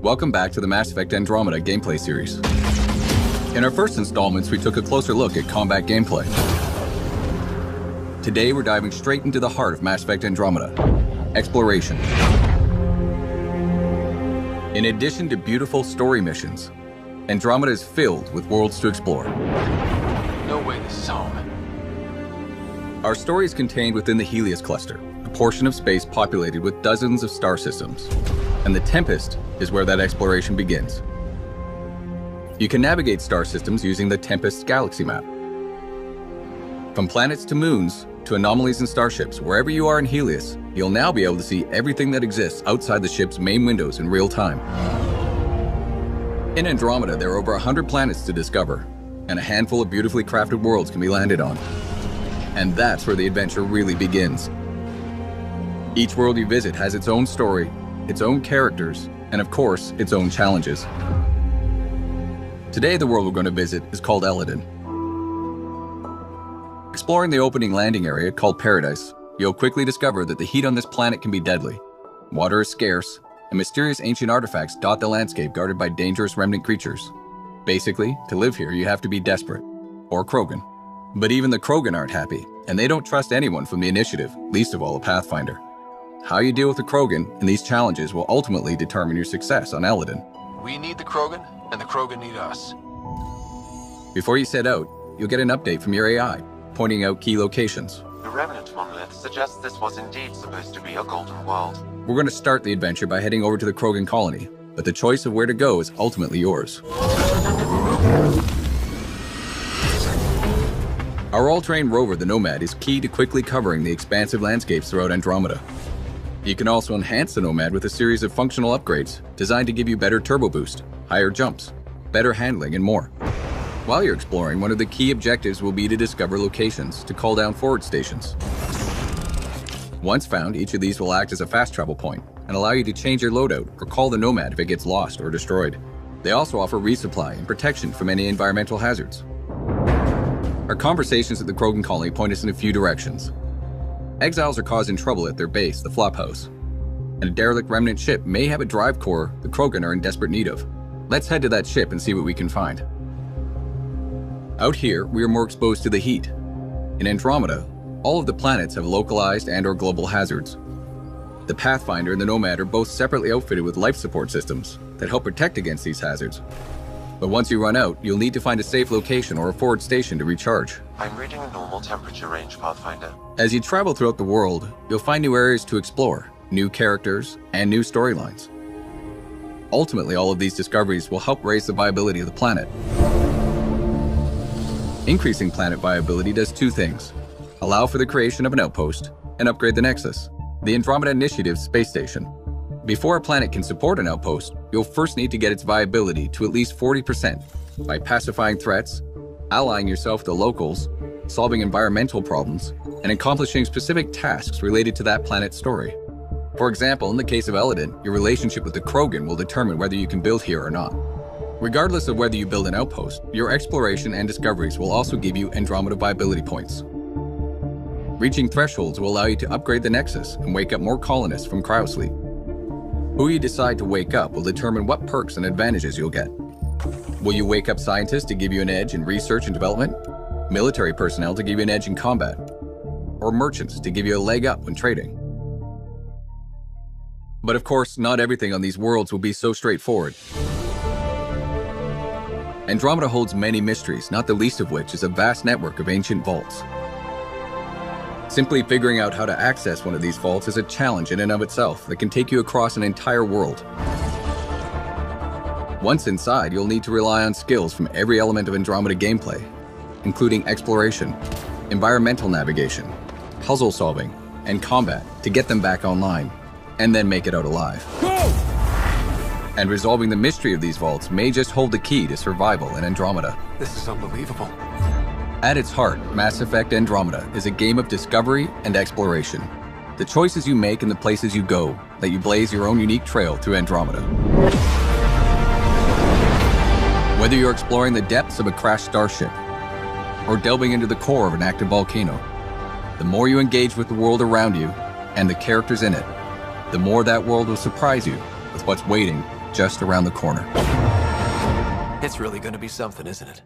Welcome back to the Mass Effect Andromeda gameplay series. In our first installments, we took a closer look at combat gameplay. Today, we're diving straight into the heart of Mass Effect Andromeda: exploration. In addition to beautiful story missions, Andromeda is filled with worlds to explore. No way this is home. Our story is contained within the Helios cluster, a portion of space populated with dozens of star systems. And the Tempest is where that exploration begins. You can navigate star systems using the Tempest galaxy map. From planets to moons, to anomalies and starships, wherever you are in Helios, you'll now be able to see everything that exists outside the ship's main windows in real time. In Andromeda, there are over 100 planets to discover, and a handful of beautifully crafted worlds can be landed on. And that's where the adventure really begins. Each world you visit has its own story, its own characters, and of course, its own challenges. Today, the world we're going to visit is called Eladin. Exploring the opening landing area called Paradise, you'll quickly discover that the heat on this planet can be deadly. Water is scarce, and mysterious ancient artifacts dot the landscape guarded by dangerous remnant creatures. Basically, to live here, you have to be desperate, or Krogan. But even the Krogan aren't happy, and they don't trust anyone from the Initiative, least of all a Pathfinder. How you deal with the Krogan and these challenges will ultimately determine your success on Eladin. We need the Krogan, and the Krogan need us. Before you set out, you'll get an update from your AI, pointing out key locations. The remnant monolith suggests this was indeed supposed to be a golden world. We're going to start the adventure by heading over to the Krogan colony, but the choice of where to go is ultimately yours. Our all-terrain rover, the Nomad, is key to quickly covering the expansive landscapes throughout Andromeda. You can also enhance the Nomad with a series of functional upgrades designed to give you better turbo boost, higher jumps, better handling, and more. While you're exploring, one of the key objectives will be to discover locations to call down forward stations. Once found, each of these will act as a fast travel point and allow you to change your loadout or call the Nomad if it gets lost or destroyed. They also offer resupply and protection from any environmental hazards. Our conversations at the Krogan colony point us in a few directions. Exiles are causing trouble at their base, the Flophouse, and a derelict remnant ship may have a drive core the Krogan are in desperate need of. Let's head to that ship and see what we can find. Out here, we are more exposed to the heat. In Andromeda, all of the planets have localized and/or global hazards. The Pathfinder and the Nomad are both separately outfitted with life support systems that help protect against these hazards. But once you run out, you'll need to find a safe location or a forward station to recharge. I'm reading a normal temperature range, Pathfinder. As you travel throughout the world, you'll find new areas to explore, new characters, and new storylines. Ultimately, all of these discoveries will help raise the viability of the planet. Increasing planet viability does two things: allow for the creation of an outpost, and upgrade the Nexus, the Andromeda Initiative's space station. Before a planet can support an outpost, you'll first need to get its viability to at least 40% by pacifying threats, allying yourself to locals, solving environmental problems, and accomplishing specific tasks related to that planet's story. For example, in the case of Eladin, your relationship with the Krogan will determine whether you can build here or not. Regardless of whether you build an outpost, your exploration and discoveries will also give you Andromeda viability points. Reaching thresholds will allow you to upgrade the Nexus and wake up more colonists from cryosleep. Who you decide to wake up will determine what perks and advantages you'll get. Will you wake up scientists to give you an edge in research and development? Military personnel to give you an edge in combat? Or merchants to give you a leg up when trading? But of course, not everything on these worlds will be so straightforward. Andromeda holds many mysteries, not the least of which is a vast network of ancient vaults. Simply figuring out how to access one of these vaults is a challenge in and of itself that can take you across an entire world. Once inside, you'll need to rely on skills from every element of Andromeda gameplay, including exploration, environmental navigation, puzzle solving, and combat to get them back online, and then make it out alive. Go! And resolving the mystery of these vaults may just hold the key to survival in Andromeda. This is unbelievable. At its heart, Mass Effect Andromeda is a game of discovery and exploration. The choices you make and the places you go let you blaze your own unique trail through Andromeda. Whether you're exploring the depths of a crashed starship or delving into the core of an active volcano, the more you engage with the world around you and the characters in it, the more that world will surprise you with what's waiting just around the corner. It's really gonna be something, isn't it?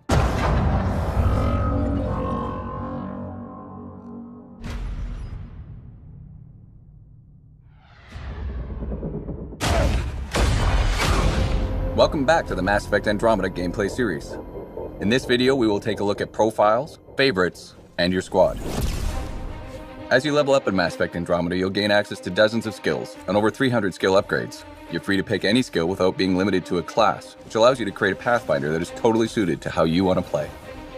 Welcome back to the Mass Effect Andromeda gameplay series. In this video, we will take a look at profiles, favorites, and your squad. As you level up in Mass Effect Andromeda, you'll gain access to dozens of skills and over 300 skill upgrades. You're free to pick any skill without being limited to a class, which allows you to create a pathfinder that is totally suited to how you want to play.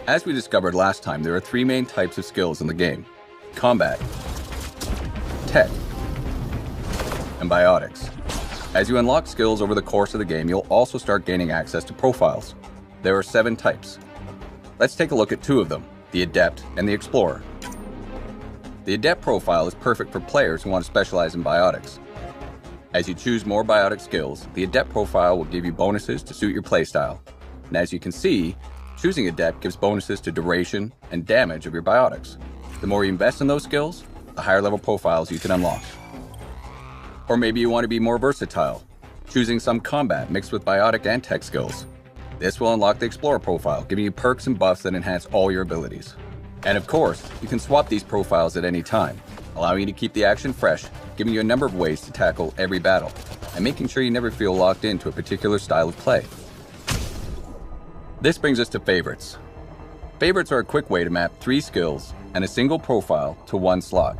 As we discovered last time, there are three main types of skills in the game: combat, tech, and biotics. As you unlock skills over the course of the game, you'll also start gaining access to profiles. There are 7 types. Let's take a look at 2 of them, the Adept and the Explorer. The Adept profile is perfect for players who want to specialize in biotics. As you choose more biotic skills, the Adept profile will give you bonuses to suit your playstyle. And as you can see, choosing Adept gives bonuses to duration and damage of your biotics. The more you invest in those skills, the higher level profiles you can unlock. Or maybe you want to be more versatile, choosing some combat mixed with biotic and tech skills. This will unlock the Explorer profile, giving you perks and buffs that enhance all your abilities. And of course, you can swap these profiles at any time, allowing you to keep the action fresh, giving you a number of ways to tackle every battle, and making sure you never feel locked into a particular style of play. This brings us to favorites. Favorites are a quick way to map 3 skills and a single profile to one slot.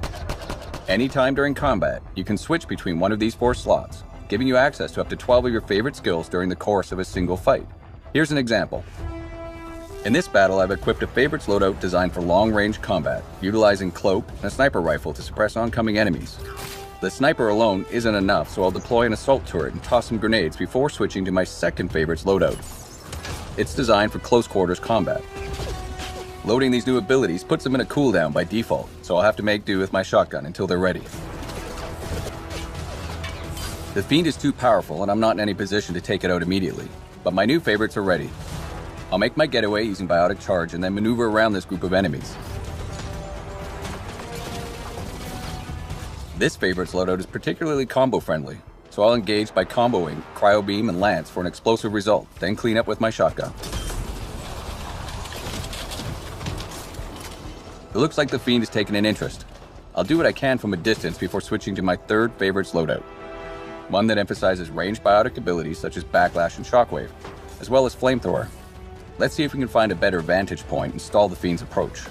Anytime during combat, you can switch between one of these 4 slots, giving you access to up to 12 of your favorite skills during the course of a single fight. Here's an example. In this battle, I've equipped a favorites loadout designed for long-range combat, utilizing cloak and a sniper rifle to suppress oncoming enemies. The sniper alone isn't enough, so I'll deploy an assault turret and toss some grenades before switching to my second favorites loadout. It's designed for close quarters combat. Loading these new abilities puts them in a cooldown by default, so I'll have to make do with my shotgun until they're ready. The Fiend is too powerful and I'm not in any position to take it out immediately, but my new favorites are ready. I'll make my getaway using Biotic Charge and then maneuver around this group of enemies. This favorites loadout is particularly combo friendly, so I'll engage by comboing Cryo Beam and Lance for an explosive result, then clean up with my shotgun. It looks like the Fiend has taken an interest. I'll do what I can from a distance before switching to my third favorites loadout. One that emphasizes ranged biotic abilities such as Backlash and Shockwave, as well as Flamethrower. Let's see if we can find a better vantage point and stall the Fiend's approach.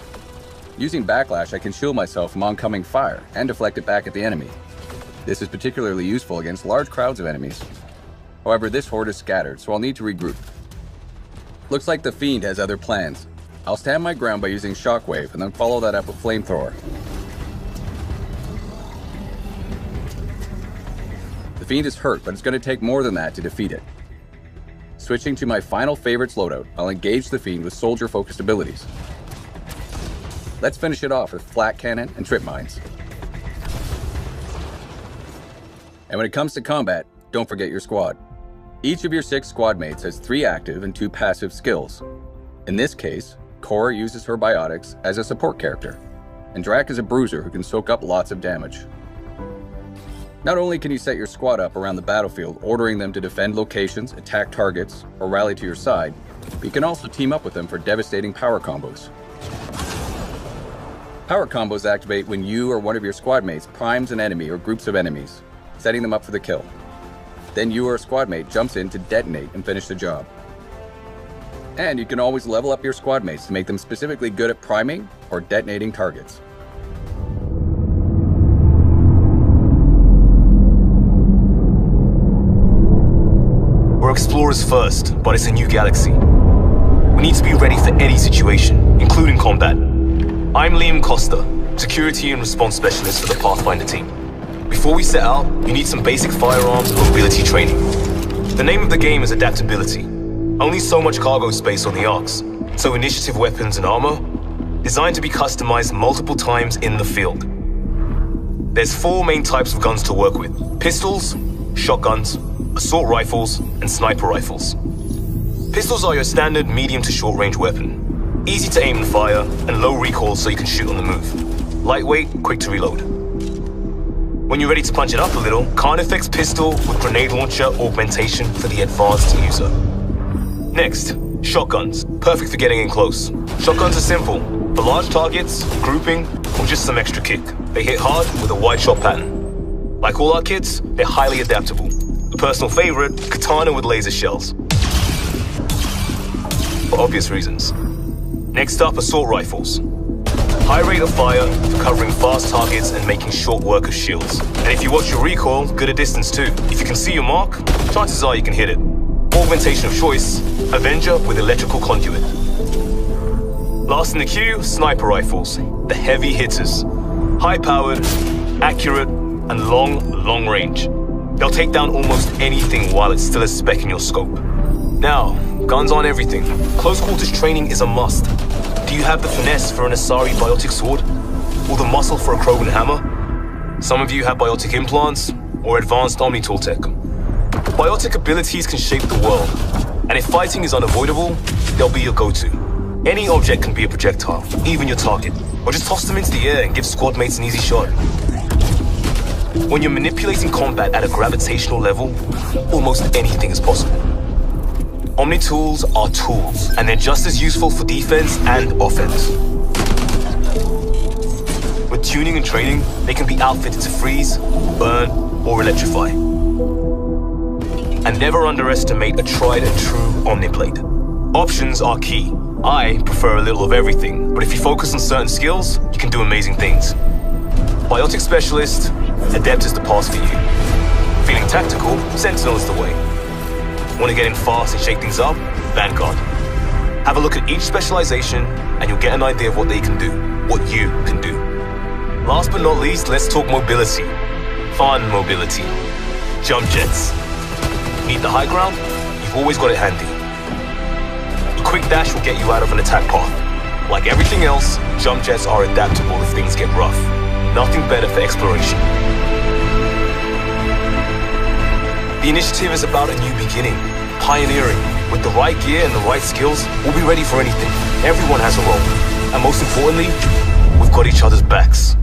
Using Backlash, I can shield myself from oncoming fire and deflect it back at the enemy. This is particularly useful against large crowds of enemies. However, this horde is scattered, so I'll need to regroup. Looks like the Fiend has other plans. I'll stand my ground by using Shockwave and then follow that up with Flamethrower. The Fiend is hurt, but it's going to take more than that to defeat it. Switching to my final favorites loadout, I'll engage the Fiend with soldier-focused abilities. Let's finish it off with Flak Cannon and Trip Mines. And when it comes to combat, don't forget your squad. Each of your 6 squad mates has 3 active and 2 passive skills. In this case, Cora uses her biotics as a support character, and Drac is a bruiser who can soak up lots of damage. Not only can you set your squad up around the battlefield, ordering them to defend locations, attack targets, or rally to your side, but you can also team up with them for devastating power combos. Power combos activate when you or one of your squad mates primes an enemy or groups of enemies, setting them up for the kill. Then you or a squad mate jumps in to detonate and finish the job. And you can always level up your squad mates to make them specifically good at priming or detonating targets. We're explorers first, but it's a new galaxy. We need to be ready for any situation, including combat. I'm Liam Costa, Security and Response Specialist for the Pathfinder team. Before we set out, you need some basic firearms and mobility training. The name of the game is adaptability. Only so much cargo space on the Arks, so initiative weapons and armor, designed to be customized multiple times in the field. There's 4 main types of guns to work with: pistols, shotguns, assault rifles, and sniper rifles. Pistols are your standard medium to short range weapon. Easy to aim and fire, and low recoil so you can shoot on the move. Lightweight, quick to reload. When you're ready to punch it up a little, Carnifex pistol with grenade launcher augmentation for the advanced user. Next, shotguns. Perfect for getting in close. Shotguns are simple. For large targets, grouping, or just some extra kick. They hit hard with a wide shot pattern. Like all our kids, they're highly adaptable. A personal favorite, katana with laser shells. For obvious reasons. Next up, assault rifles. High rate of fire for covering fast targets and making short work of shields. And if you watch your recoil, good at distance too. If you can see your mark, chances are you can hit it. Augmentation of choice, Avenger with electrical conduit. Last in the queue, sniper rifles, the heavy hitters. High-powered, accurate, and long range. They'll take down almost anything while it's still a speck in your scope. Now, guns aren't everything. Close quarters training is a must. Do you have the finesse for an Asari biotic sword? Or the muscle for a Krogan hammer? Some of you have biotic implants, or advanced Omnitool tech. Biotic abilities can shape the world, and if fighting is unavoidable, they'll be your go-to. Any object can be a projectile, even your target. Or just toss them into the air and give squad mates an easy shot. When you're manipulating combat at a gravitational level, almost anything is possible. Omnitools are tools, and they're just as useful for defense and offense. With tuning and training, they can be outfitted to freeze, burn, or electrify. And never underestimate a tried and true Omniblade. Options are key. I prefer a little of everything, but if you focus on certain skills, you can do amazing things. Biotic Specialist, Adept is the path for you. Feeling tactical, Sentinel is the way. Want to get in fast and shake things up? Vanguard. Have a look at each specialization, and you'll get an idea of what they can do, what you can do. Last but not least, let's talk mobility. Fun mobility. Jump jets. Need the high ground? You've always got it handy. A quick dash will get you out of an attack path. Like everything else, jump jets are adaptable if things get rough. Nothing better for exploration. The initiative is about a new beginning, pioneering. With the right gear and the right skills, we'll be ready for anything. Everyone has a role. And most importantly, we've got each other's backs.